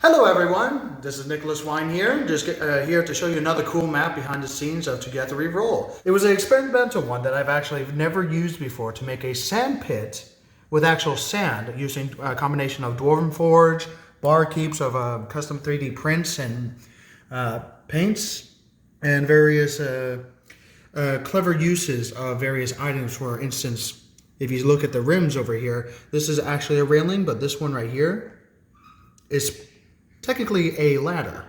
Hello everyone, this is Nicholas Wine here, here to show you another cool map behind the scenes of Together We Roll. It was an experimental one that I've actually never used before to make a sand pit with actual sand using a combination of Dwarven Forge, barkeeps of custom 3D prints and paints, and various clever uses of various items. For instance, if you look at the rims over here, this is actually a railing, but this one right here is technically a ladder,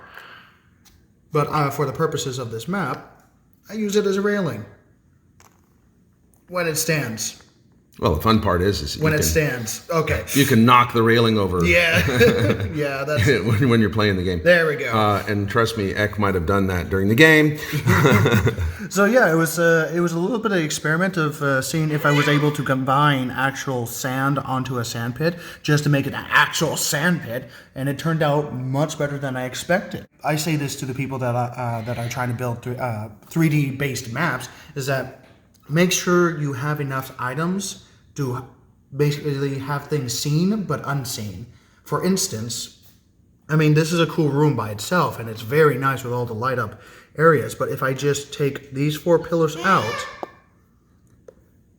but for the purposes of this map, I use it as a railing when it stands. Well, the fun part is when it stands. Okay. You can knock the railing over. Yeah, yeah. That's when you're playing the game. There we go. And trust me, Eck might have done that during the game. So yeah, it was a little bit of experiment of seeing if I was able to combine actual sand onto a sand pit just to make it an actual sand pit, and it turned out much better than I expected. I say this to the people that are trying to build 3D based maps, is that make sure you have enough items to basically have things seen but unseen. For instance, I mean, this is a cool room by itself and it's very nice with all the light up areas, but if I just take these 4 pillars out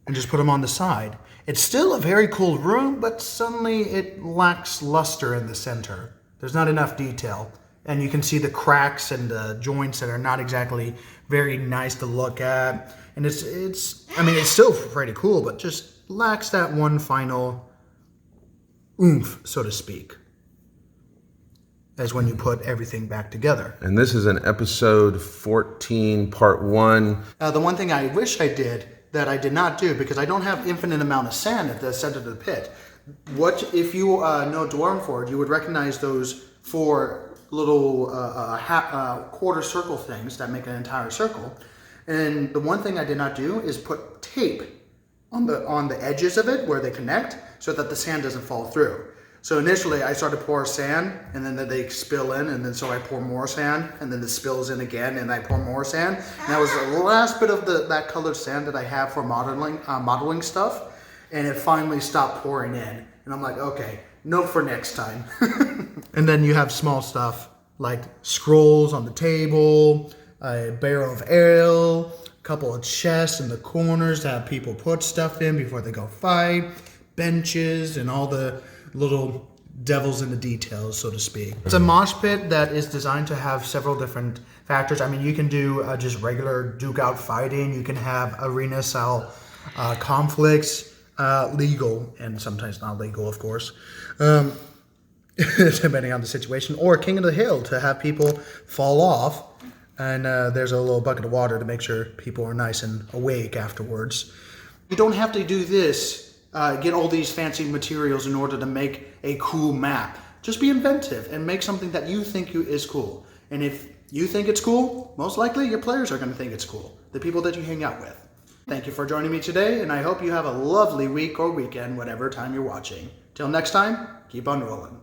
and just put them on the side, it's still a very cool room, but suddenly it lacks luster in the center. There's not enough detail, and you can see the cracks and the joints that are not exactly very nice to look at. And I mean, it's still pretty cool, but just lacks that one final oomph, so to speak, as when you put everything back together. And this is an episode 14, part 1. The one thing I wish I did that I did not do, because I don't have infinite amount of sand at the center of the pit. What if you know Dwarven Forge, you would recognize those 4 little quarter circle things that make an entire circle. And the one thing I did not do is put tape on the edges of it where they connect so that the sand doesn't fall through. So initially I started to pour sand, and then they spill in, and then so I pour more sand, and then it spills in again, and I pour more sand. And that was the last bit of that colored sand that I have for modeling stuff, and it finally stopped pouring in. And I'm like, okay, note for next time. And then you have small stuff like scrolls on the table, a barrel of ale, a couple of chests in the corners that people put stuff in before they go fight, benches, and all the little devils in the details, so to speak. It's a mosh pit that is designed to have several different factors. I mean, you can do just regular duke out fighting. You can have arena style conflicts, legal and sometimes not legal, of course, depending on the situation, or King of the Hill to have people fall off. And there's a little bucket of water to make sure people are nice and awake afterwards. You don't have to do this, get all these fancy materials in order to make a cool map. Just be inventive and make something that you think is cool. And if you think it's cool, most likely your players are going to think it's cool. The people that you hang out with. Thank you for joining me today, and I hope you have a lovely week or weekend, whatever time you're watching. Till next time, keep on rolling.